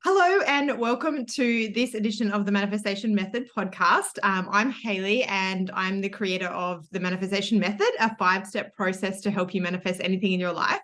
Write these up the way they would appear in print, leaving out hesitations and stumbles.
Hello and welcome to this edition of the Manifestation Method podcast. I'm Hayley and I'm the creator of the Manifestation Method, a 5-step process to help you manifest anything in your life.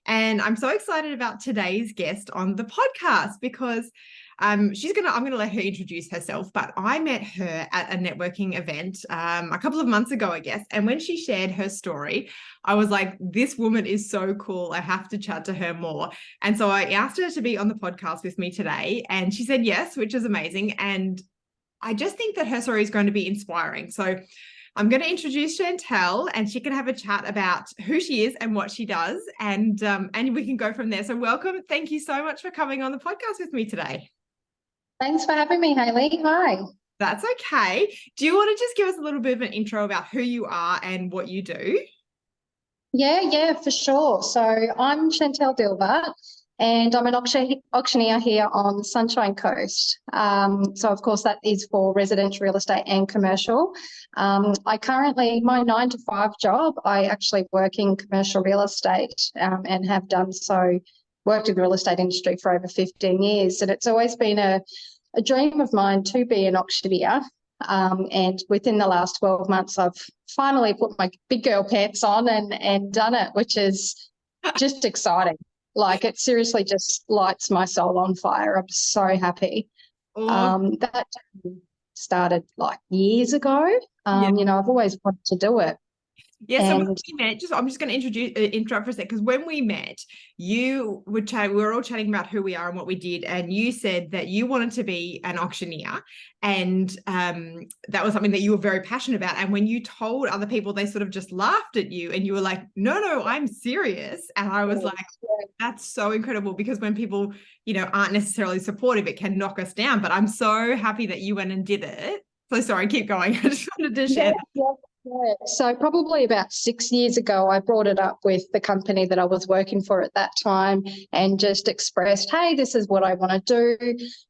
And I'm so excited about today's guest on the podcast because I'm going to let her introduce herself, but I met her at a networking event a couple of months ago, I guess. And when she shared her story, I was like, this woman is so cool. I have to chat to her more. And so I asked her to be on the podcast with me today. And she said yes, which is amazing. And I just think that her story is going to be inspiring. So I'm going to introduce Chantel and she can have a chat about who she is and what she does. And we can go from there. So welcome. Thank you so much for coming on the podcast with me today. Thanks for having me, Hayley. Hi. That's okay. Do you want to just give us a little bit of an intro about who you are and what you do? Yeah, for sure. So I'm Chantel Dielwart and I'm an auctioneer here on the Sunshine Coast. So of course that is for residential real estate and commercial. My 9-to-5 job, I actually work in commercial real estate and have done so, worked in the real estate industry for over 15 years. And it's always been a dream of mine to be an auctioneer. And within the last 12 months, I've finally put my big girl pants on and done it, which is just exciting. Like, it seriously just lights my soul on fire. I'm so happy. That started like years ago. I've always wanted to do it. Yeah, so when we met, I'm just going to interrupt for a sec, because when we met, we were all chatting about who we are and what we did, and you said that you wanted to be an auctioneer, and that was something that you were very passionate about. And when you told other people, they sort of just laughed at you, and you were like, no, I'm serious. And I was like, that's so incredible, because when people, aren't necessarily supportive, it can knock us down. But I'm so happy that you went and did it. So sorry, keep going. I just wanted to share that. Yeah. So probably about 6 years ago, I brought it up with the company that I was working for at that time and just expressed, hey, this is what I want to do.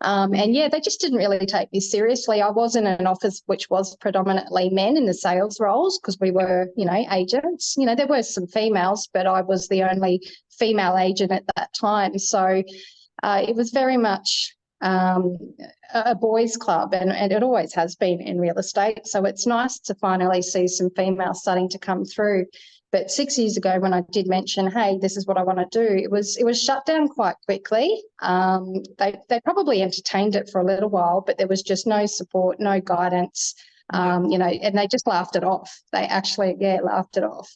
They just didn't really take me seriously. I was in an office which was predominantly men in the sales roles because we were, agents. There were some females, but I was the only female agent at that time. So it was very much a boys' club, and it always has been in real estate. So it's nice to finally see some females starting to come through. But 6 years ago, when I did mention, hey, this is what I want to do, it was shut down quite quickly. They probably entertained it for a little while, but there was just no support, no guidance, and they just laughed it off. They actually, laughed it off.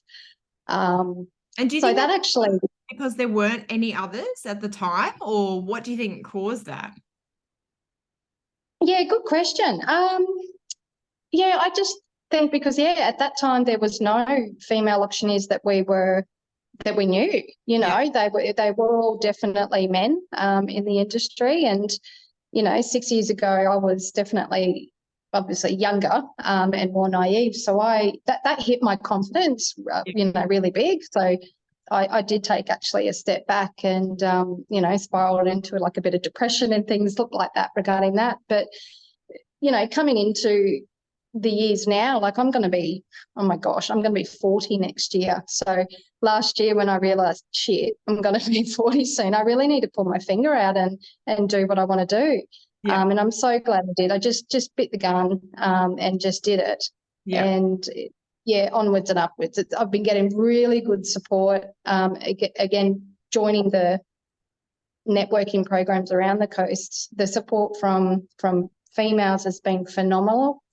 And do you think that actually, because there weren't any others at the time, or what do you think caused that? Yeah, good question. I just think because, at that time there was no female auctioneers that we knew. They were all definitely men in the industry. And, 6 years ago I was definitely obviously younger and more naive. So that hit my confidence, really big. So I did take actually a step back and, spiraled into like a bit of depression and things look like that regarding that. But, coming into the years now, like I'm going to be 40 next year. So last year when I realised, shit, I'm going to be 40 soon, I really need to pull my finger out and do what I want to do. Yeah. And I'm so glad I did. I just bit the gun and just did it. Yeah. And onwards and upwards. I've been getting really good support. Again, joining the networking programs around the coast, the support from females has been phenomenal,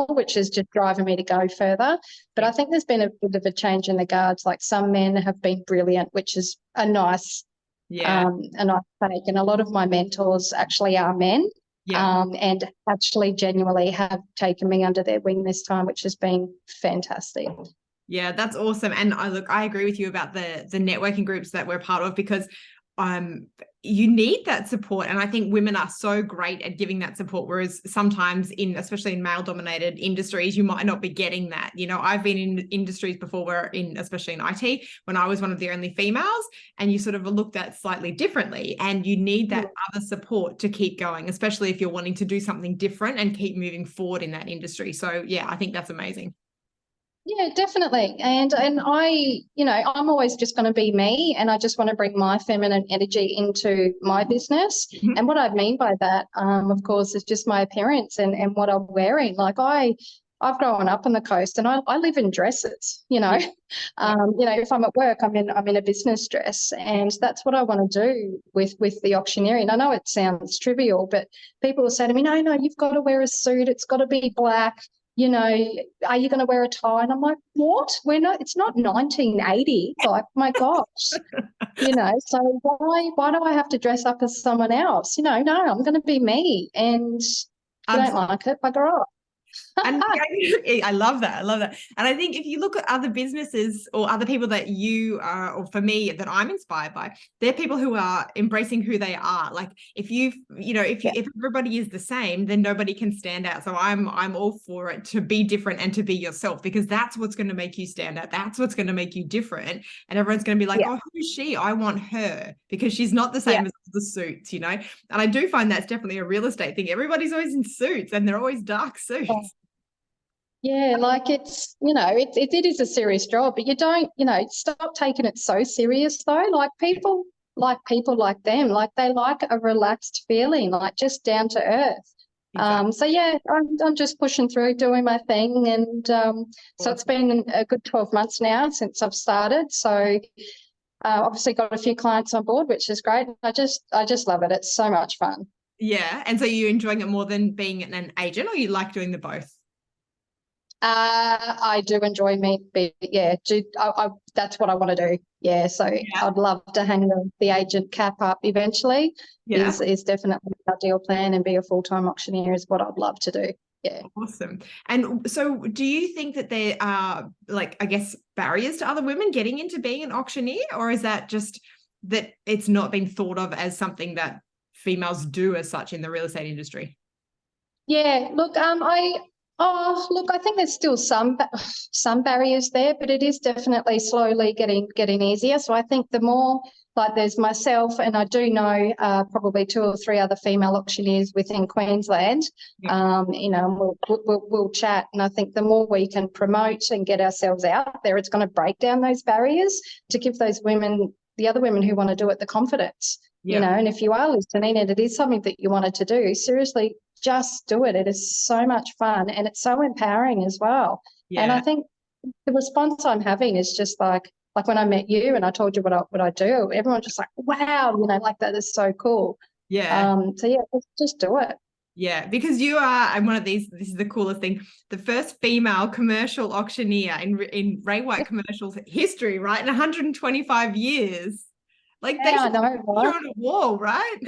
which is just driving me to go further. But I think there's been a bit of a change in the guards. Like, some men have been brilliant, which is a nice take. And a lot of my mentors actually are men. Yeah. And actually genuinely have taken me under their wing this time, which has been fantastic. Yeah, that's awesome. And I agree with you about the networking groups that we're part of, because you need that support. And I think women are so great at giving that support, whereas sometimes especially in male dominated industries, you might not be getting that. I've been in industries before especially in IT, when I was one of the only females, and you sort of looked at slightly differently, and you need that other support to keep going, especially if you're wanting to do something different and keep moving forward in that industry. So I think that's amazing. Yeah, definitely. And I, you know, I'm always just going to be me, and I just want to bring my feminine energy into my business. Mhm. And what I mean by that, of course, is just my appearance and what I'm wearing. Like I've grown up on the coast, and I live in dresses, you know. You know, if I'm at work, I'm in a business dress, and that's what I want to do with the auctioneering. I know it sounds trivial, but people will say to me, no, you've got to wear a suit. It's got to be black. You know, are you going to wear a tie? And I'm like, what? We're not, it's not 1980. Like, my gosh, you know, so why do I have to dress up as someone else? You know, no, I'm going to be me. And if you don't like it, bugger off. And I love that. I love that. And I think if you look at other businesses or other people that you are, or for me, that I'm inspired by, they're people who are embracing who they are. Like if if everybody is the same, then nobody can stand out. So I'm all for it to be different and to be yourself, because that's what's going to make you stand out. That's what's going to make you different. And everyone's going to be like, oh, who's she? I want her, because she's not the same as the suits, you know? And I do find that's definitely a real estate thing. Everybody's always in suits, and they're always dark suits. Yeah, like it's, you know, it is a serious job, but you don't, you know, stop taking it so serious though. Like people like them, like they like a relaxed feeling, like just down to earth. Exactly. So yeah, I'm just pushing through, doing my thing, and so it's been a good 12 months now since I've started. So obviously got a few clients on board, which is great. I just love it. It's so much fun. Yeah. And so you're enjoying it more than being an agent, or you like doing the both? I do enjoy that's what I want to do. Yeah, so I'd love to hang the agent cap up eventually. Yeah. Is definitely our deal plan, and be a full-time auctioneer is what I'd love to do. Yeah. Awesome. And so do you think that there are, like, I guess, barriers to other women getting into being an auctioneer, or is that just that it's not been thought of as something that females do as such in the real estate industry? Yeah, look, I think there's still some barriers there, but it is definitely slowly getting easier. So I think the more, like, there's myself, and I do know probably 2 or 3 other female auctioneers within Queensland. You know, we'll chat, and I think the more we can promote and get ourselves out there, it's going to break down those barriers to give those women, the other women who want to do it, the confidence. You know, and if you are listening and it is something that you wanted to do, seriously, just do it. It is so much fun, and it's so empowering as well. And I think the response I'm having is just like when I met you and I told you what I do, everyone's just like, wow, you know, like that is so cool. Yeah. So yeah, just do it. Yeah, because you are, and one of these, this is the coolest thing, the first female commercial auctioneer in Ray White commercials history, right? In 125 years. Like, they should know, put you on a wall, right?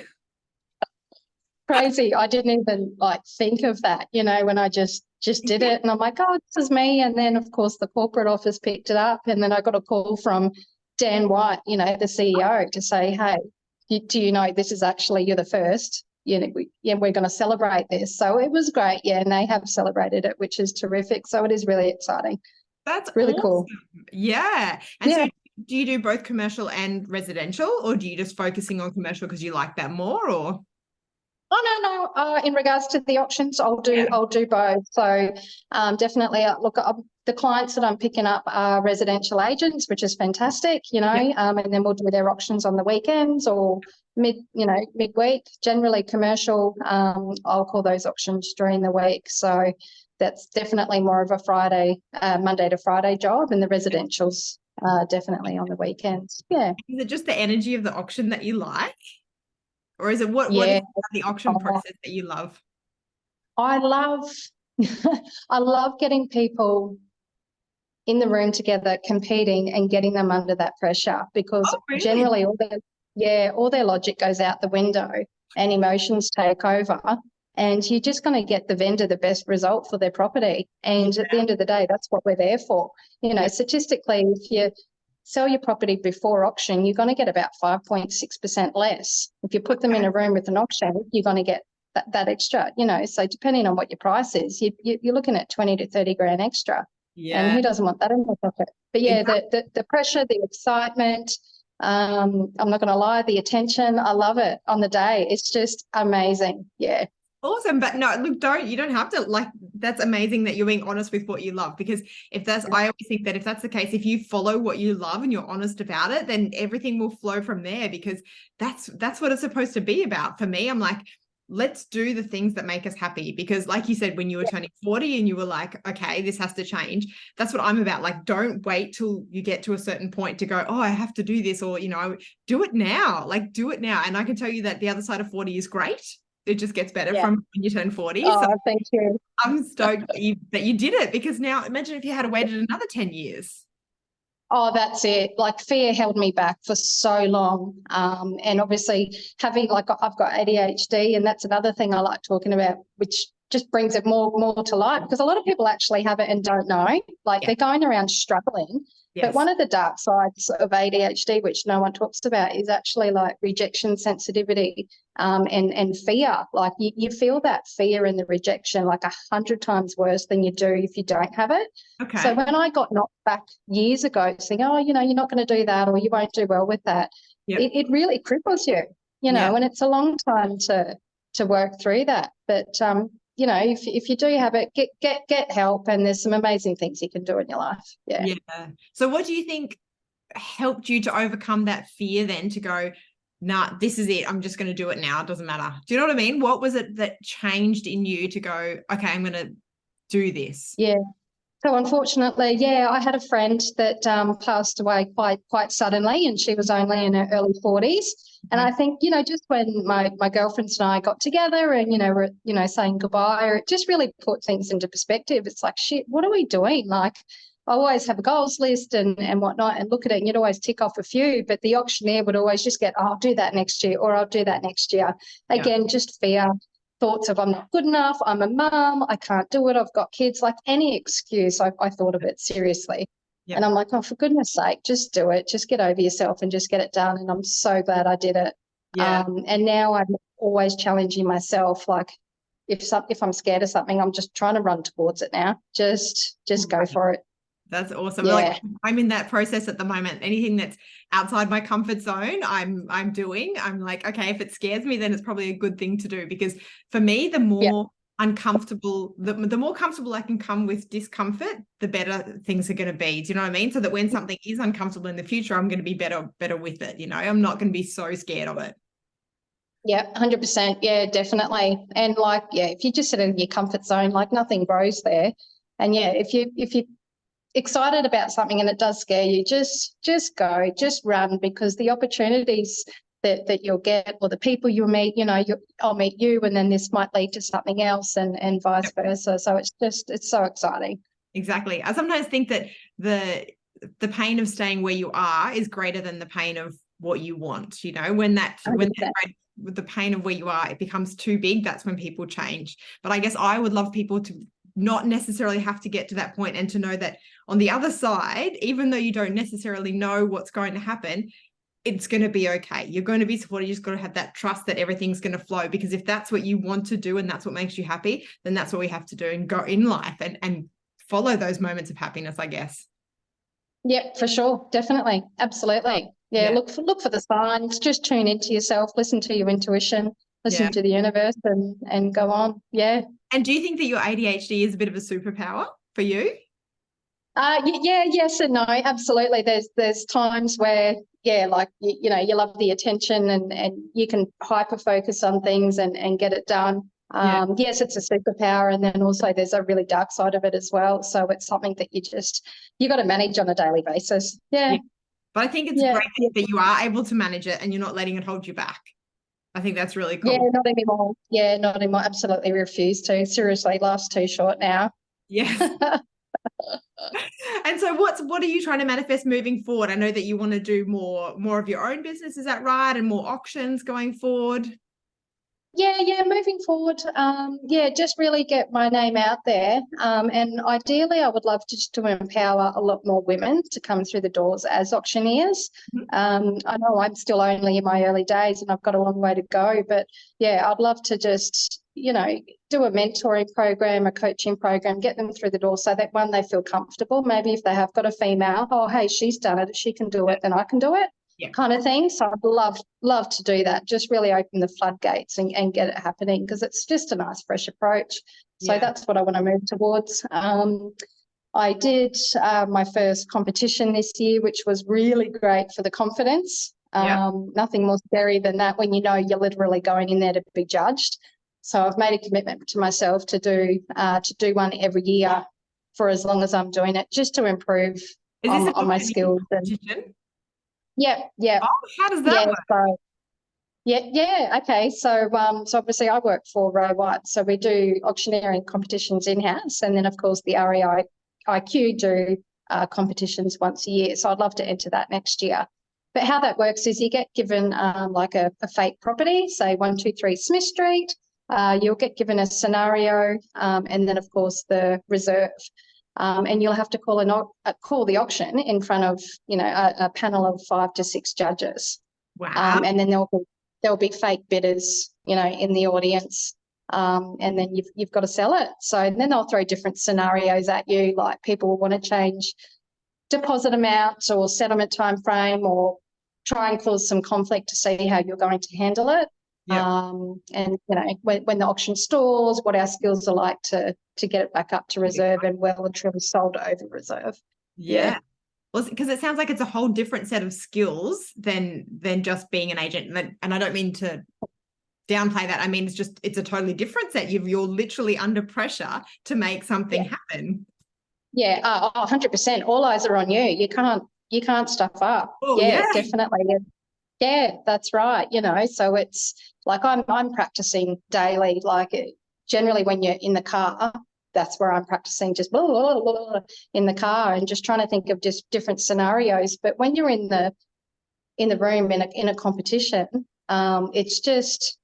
Crazy. I didn't even like think of that, you know, when I just did it, and I'm like, oh, this is me. And then of course the corporate office picked it up, and then I got a call from Dan White, you know, the CEO, to say, hey, do you know this is actually, you're the first, you know, we're going to celebrate this. So it was great. Yeah, and they have celebrated it, which is terrific. So it is really exciting. That's really awesome. Cool. Yeah. And so do you do both commercial and residential, or do you just focusing on commercial because you like that more, or? Oh no. In regards to the auctions, I'll do both. So definitely, look, the clients that I'm picking up are residential agents, which is fantastic, you know. And then we'll do their auctions on the weekends or midweek. Generally commercial, I'll call those auctions during the week. So that's definitely more of a Monday to Friday job, and the residentials definitely on the weekends. Yeah. Is it just the energy of the auction that you like? Or is it what is the auction process that you love? I love I love getting people in the room together competing and getting them under that pressure, because generally all their logic goes out the window and emotions take over, and you're just going to get the vendor the best result for their property. And at the end of the day, that's what we're there for. You know, statistically, if you sell your property before auction, you're going to get about 5.6% less. If you put them in a room with an auction, you're going to get that extra, you know. So depending on what your price is, you're looking at 20 to 30 grand extra. And who doesn't want that in their pocket? But yeah, the pressure, the excitement, I'm not going to lie, the attention, I love it on the day. It's just amazing. Yeah. Awesome. But no, look, you don't have to, like, that's amazing that you're being honest with what you love, because if that's, I always think that if that's the case, if you follow what you love and you're honest about it, then everything will flow from there, because that's what it's supposed to be about. For me, I'm like, let's do the things that make us happy, because like you said, when you were turning 40 and you were like, okay, this has to change. That's what I'm about. Like, don't wait till you get to a certain point to go, oh, I have to do this, or, do it now. Like, do it now. And I can tell you that the other side of 40 is great. It just gets better from when you turn 40. Oh, so thank you. I'm stoked that you did it, because now imagine if you had waited another 10 years. Oh, that's it. Like, fear held me back for so long. And obviously having, like, I've got ADHD, and that's another thing I like talking about, which just brings it more to light, because a lot of people actually have it and don't know. Like, they're going around struggling. But one of the dark sides of ADHD, which no one talks about, is actually like rejection sensitivity, and fear. Like, you feel that fear and the rejection like 100 times worse than you do if you don't have it. Okay. So when I got knocked back years ago saying, oh, you're not going to do that, or you won't do well with that, it really cripples you, and it's a long time to work through that. But if you do have it, get help, and there's some amazing things you can do in your life. Yeah. So what do you think helped you to overcome that fear then, to go, nah, this is it, I'm just going to do it now, it doesn't matter? Do you know what I mean? What was it that changed in you to go, okay, I'm going to do this? So unfortunately, I had a friend that passed away quite suddenly, and she was only in her early 40s. And I think, just when my girlfriends and I got together and, we're, saying goodbye, it just really put things into perspective. It's like, shit, what are we doing? Like, I always have a goals list and whatnot, and look at it, and you'd always tick off a few, but the auctioneer would always just get, oh, I'll do that next year, or I'll do that next year. Again, just fear. Thoughts of, I'm not good enough, I'm a mum, I can't do it, I've got kids, like any excuse. I thought of it seriously. And I'm like, oh, for goodness sake, just do it. Just get over yourself and just get it done. And I'm so glad I did it. And now I'm always challenging myself. Like, if I'm scared of something, I'm just trying to run towards it now. Just go for it. That's awesome. Like, I'm in that process at the moment. Anything that's outside my comfort zone, I'm doing. I'm like, okay, if it scares me, then it's probably a good thing to do, because for me, the more uncomfortable, the more comfortable I can come with discomfort, the better things are going to be. Do you know what I mean? So that when something is uncomfortable in the future, I'm going to be better with it. I'm not going to be so scared of it. Yeah, 100%. Yeah, definitely. And like, if you just sit in your comfort zone, like, nothing grows there. And if you excited about something and it does scare you, just go, just run, because the opportunities that you'll get, or the people you'll meet, I'll meet you, and then this might lead to something else, and vice versa. So it's so exciting. Exactly. I sometimes think that the pain of staying where you are is greater than the pain of what you want. When the pain of where you are, it becomes too big, that's when people change. But I guess I would love people to not necessarily have to get to that point, and to know that on the other side, even though you don't necessarily know what's going to happen, it's going to be okay. You're going to be supported. You just got to have that trust that everything's going to flow, because if that's what you want to do and that's what makes you happy, then that's what we have to do and go in life and follow those moments of happiness, I guess. Yep, for sure. Definitely. Absolutely. Yeah. Look for the signs, just tune into yourself, listen to your intuition, listen to the universe, and go on. Yeah. And do you think that your ADHD is a bit of a superpower for you? Yes and no, absolutely. There's times where, like, you love the attention, and you can hyper focus on things and get it done. Yes, it's a superpower, and then also there's a really dark side of it as well. So it's something that you got to manage on a daily basis. Yeah. But I think it's great that you are able to manage it and you're not letting it hold you back. I think that's really cool. Yeah, not anymore. Yeah, not anymore. Absolutely refuse to. Seriously, life's too short now. Yes. And so what are you trying to manifest moving forward? I know that you want to do more of your own business, is that right? And more auctions going forward? Yeah, moving forward, just really get my name out there. And ideally, I would love to empower a lot more women to come through the doors as auctioneers. I know I'm still only in my early days and I've got a long way to go, but I'd love to just, do a mentoring program, a coaching program, get them through the door so that, one, they feel comfortable. Maybe if they have got a female, oh, hey, she's done it, she can do it, then I can do it. kind of thing. So I'd love to do that, just really open the floodgates and get it happening, because it's just a nice fresh approach. So that's what I want to move towards. I did my first competition this year, which was really great for the confidence. Nothing more scary than that, when you know you're literally going in there to be judged. So I've made a commitment to myself to do one every year for as long as I'm doing it, just to improve on my skills. Competition? Yeah. Oh, how does that work? So, okay. So obviously I work for Ray White, so we do auctioneering competitions in-house, and then of course the REI IQ do competitions once a year. So I'd love to enter that next year. But how that works is you get given like a fake property, say 123 Smith Street. You'll get given a scenario, and then of course the reserve. And you'll have to call the auction in front of, you know, a panel of 5 to 6 judges. Wow. And then there'll be fake bidders, you know, in the audience. And then you've got to sell it. So then they'll throw different scenarios at you, like people will want to change deposit amounts or settlement time frame, or try and cause some conflict to see how you're going to handle it. And you know, when the auction stalls, what our skills are like to get it back up to reserve and well and truly sold over reserve. Well, because it sounds like it's a whole different set of skills than just being an agent. And I don't mean to downplay that. I mean, it's a totally different set. You're literally under pressure to make something happen. 100%. All eyes are on you. You can't stuff up. Definitely. Yeah, that's right. You know, so it's like I'm practicing daily. Like generally when you're in the car, that's where I'm practicing, just blah, blah, blah, blah, in the car, and just trying to think of just different scenarios. But when you're in the room in a competition, it's just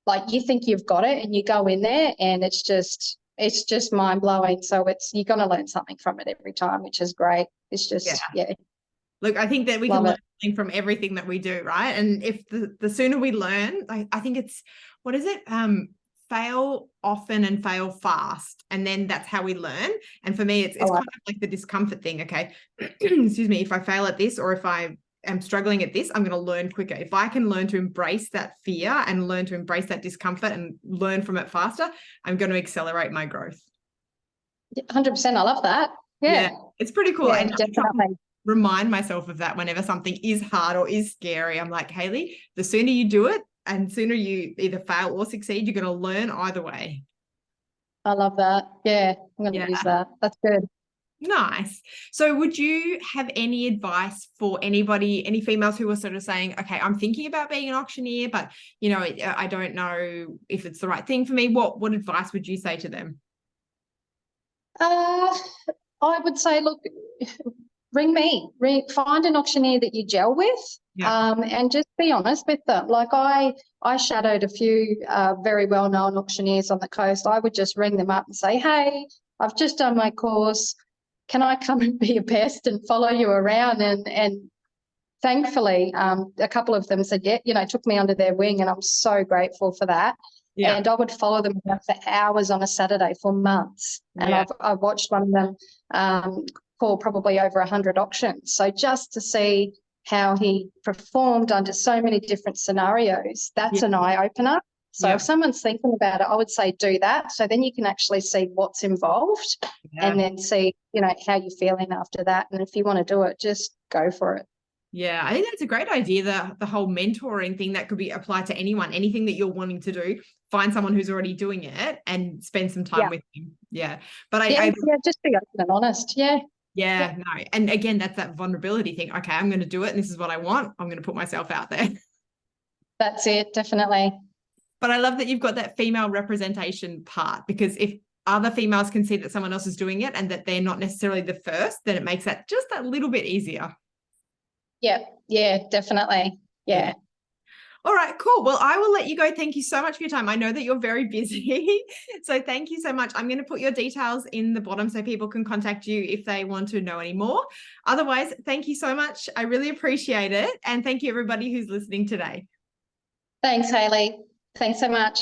like you think you've got it, and you go in there, and it's just mind blowing. So you're going to learn something from it every time, which is great. It's just Look, I think that we can learn something from everything that we do, right? And if the sooner we learn, I think it's, what is it? Fail often and fail fast. And then that's how we learn. And for me, it's kind of like the discomfort thing. Okay, excuse me, if I fail at this, or if I am struggling at this, I'm going to learn quicker. If I can learn to embrace that fear and learn to embrace that discomfort and learn from it faster, I'm going to accelerate my growth. 100%. I love that. Yeah. It's pretty cool. Yeah, and definitely. Remind myself of that whenever something is hard or is scary. I'm like, Hayley, the sooner you do it and sooner you either fail or succeed, you're going to learn either way. I love that. Yeah, I'm going to use that. That's good. Nice. So would you have any advice for anybody, any females who are sort of saying, okay, I'm thinking about being an auctioneer, but, you know, I don't know if it's the right thing for me. What advice would you say to them? I would say, look, ring me, find an auctioneer that you gel with, and just be honest with them. Like I shadowed a few very well-known auctioneers on the coast. I would just ring them up and say, hey, I've just done my course. Can I come and be a pest and follow you around? And thankfully, a couple of them said, yeah, you know, took me under their wing, and I'm so grateful for that. Yeah. And I would follow them for hours on a Saturday for months. And I've watched one of them call probably over 100 auctions. So just to see how he performed under so many different scenarios, that's an eye-opener. So if someone's thinking about it, I would say do that. So then you can actually see what's involved and then see, you know, how you're feeling after that. And if you want to do it, just go for it. Yeah, I think that's a great idea. The whole mentoring thing that could be applied to anyone, anything that you're wanting to do, find someone who's already doing it and spend some time with them. Yeah. But I just be open and honest. No. And again, that's that vulnerability thing. Okay, I'm going to do it and this is what I want. I'm going to put myself out there. That's it, definitely. But I love that you've got that female representation part, because if other females can see that someone else is doing it and that they're not necessarily the first, then it makes that just that little bit easier. Yeah, definitely. Yeah. All right, cool. Well, I will let you go. Thank you so much for your time. I know that you're very busy. So thank you so much. I'm going to put your details in the bottom so people can contact you if they want to know any more. Otherwise, thank you so much. I really appreciate it. And thank you everybody who's listening today. Thanks, Hayley. Thanks so much.